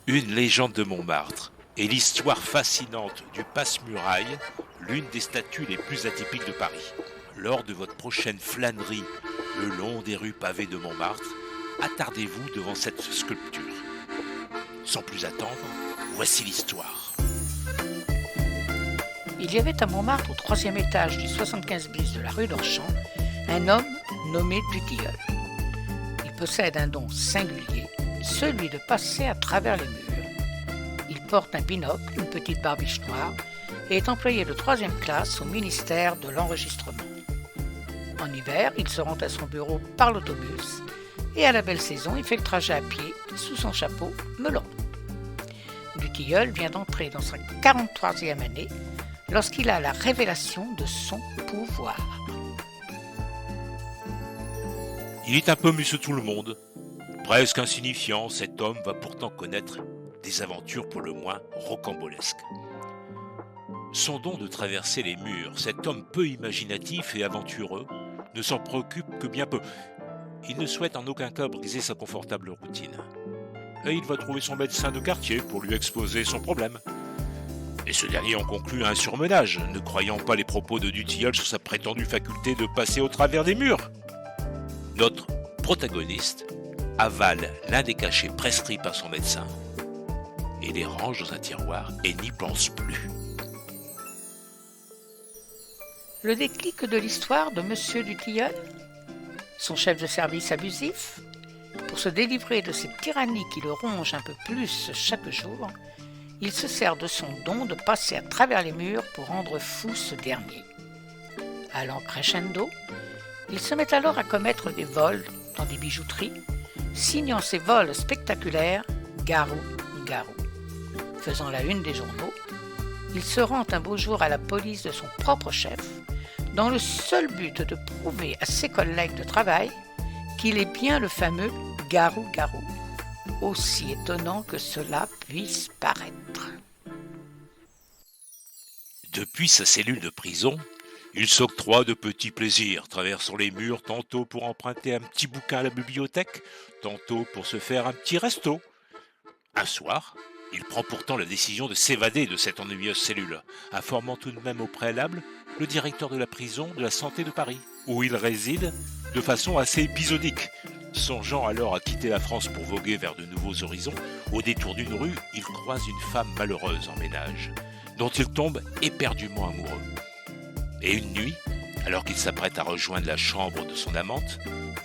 Une légende de Montmartre et l'histoire fascinante du passe-muraille, l'une des statues les plus atypiques de Paris. Lors de votre prochaine flânerie le long des rues pavées de Montmartre, attardez-vous devant cette sculpture. Sans plus attendre, voici l'histoire. Il y avait à Montmartre, au 3e étage du 75 bis de la rue d'Orchamps, un homme nommé Dutilleul. Il possède un don singulier, celui de passer à travers les murs. Il porte un binocle, une petite barbiche noire, et est employé de 3e classe au ministère de l'Enregistrement. En hiver, il se rend à son bureau par l'autobus, et à la belle saison, il fait le trajet à pied, sous son chapeau melon. Dutilleul vient d'entrer dans sa 43e année, lorsqu'il a la révélation de son pouvoir. Il est un peu monsieur tout le monde. Presque insignifiant, cet homme va pourtant connaître des aventures pour le moins rocambolesques. Son don de traverser les murs, cet homme peu imaginatif et aventureux, ne s'en préoccupe que bien peu. Il ne souhaite en aucun cas briser sa confortable routine. Et il va trouver son médecin de quartier pour lui exposer son problème. Et ce dernier en conclut un surmenage, ne croyant pas les propos de Dutilleul sur sa prétendue faculté de passer au travers des murs. Notre protagoniste avale l'un des cachets prescrits par son médecin et les range dans un tiroir et n'y pense plus. Le déclic de l'histoire de Monsieur Dutilleul, son chef de service abusif, pour se délivrer de cette tyrannie qui le ronge un peu plus chaque jour, il se sert de son don de passer à travers les murs pour rendre fou ce dernier. Allant crescendo, il se met alors à commettre des vols dans des bijouteries, signant ces vols spectaculaires « Garou, Garou ». Faisant la une des journaux, il se rend un beau jour à la police de son propre chef, dans le seul but de prouver à ses collègues de travail qu'il est bien le fameux Garou Garou, aussi étonnant que cela puisse paraître. Depuis sa cellule de prison, il s'octroie de petits plaisirs, traversant les murs tantôt pour emprunter un petit bouquin à la bibliothèque, tantôt pour se faire un petit resto. Un soir, il prend pourtant la décision de s'évader de cette ennuyeuse cellule, informant tout de même au préalable le directeur de la prison de la Santé de Paris, où il réside de façon assez épisodique. Songeant alors à quitter la France pour voguer vers de nouveaux horizons, au détour d'une rue, il croise une femme malheureuse en ménage, dont il tombe éperdument amoureux. Et une nuit, alors qu'il s'apprête à rejoindre la chambre de son amante,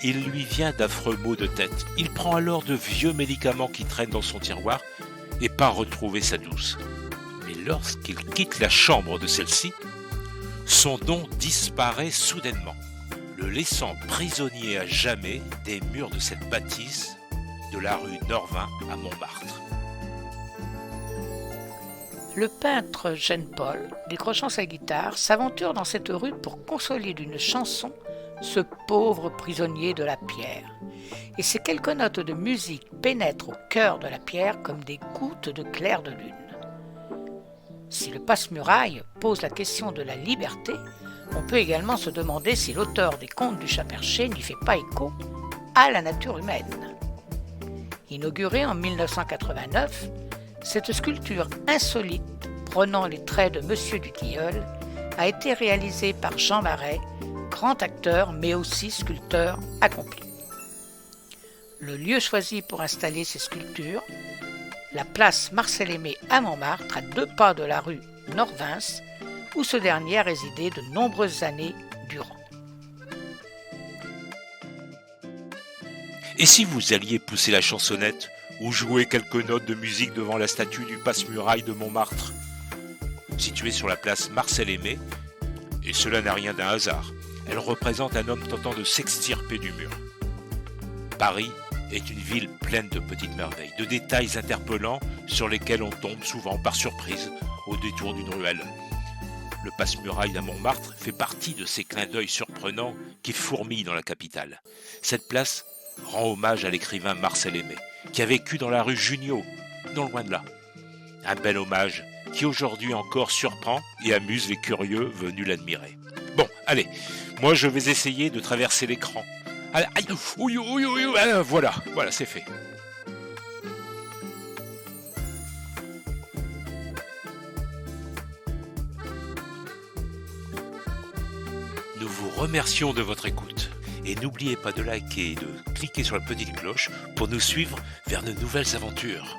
il lui vient d'affreux maux de tête. Il prend alors de vieux médicaments qui traînent dans son tiroir et part retrouver sa douce. Mais lorsqu'il quitte la chambre de celle-ci, son don disparaît soudainement, le laissant prisonnier à jamais des murs de cette bâtisse de la rue Norvin à Montmartre. Le peintre Jean-Paul, décrochant sa guitare, s'aventure dans cette rue pour consoler d'une chanson ce pauvre prisonnier de la pierre. Et ces quelques notes de musique pénètrent au cœur de la pierre comme des gouttes de clair de lune. Si le passe-muraille pose la question de la liberté, on peut également se demander si l'auteur des Contes du Chat Perché n'y fait pas écho à la nature humaine. Inaugurée en 1989, cette sculpture insolite, prenant les traits de Monsieur Dutilleul, a été réalisée par Jean Marais, grand acteur mais aussi sculpteur accompli. Le lieu choisi pour installer ces sculptures, la place Marcel-Aimé à Montmartre, à 2 pas de la rue Norvins, où ce dernier a résidé de nombreuses années durant. Et si vous alliez pousser la chansonnette ou jouer quelques notes de musique devant la statue du passe-muraille de Montmartre, située sur la place Marcel-Aimé, et cela n'a rien d'un hasard, elle représente un homme tentant de s'extirper du mur. Paris est une ville pleine de petites merveilles, de détails interpellants sur lesquels on tombe souvent par surprise au détour d'une ruelle. Le passe-muraille à Montmartre fait partie de ces clins d'œil surprenants qui fourmillent dans la capitale. Cette place rend hommage à l'écrivain Marcel Aimé, qui a vécu dans la rue Junio, non loin de là. Un bel hommage qui aujourd'hui encore surprend et amuse les curieux venus l'admirer. Bon, allez, moi je vais essayer de traverser l'écran. Aïe, voilà, c'est fait. Nous vous remercions de votre écoute. Et n'oubliez pas de liker et de cliquer sur la petite cloche pour nous suivre vers de nouvelles aventures.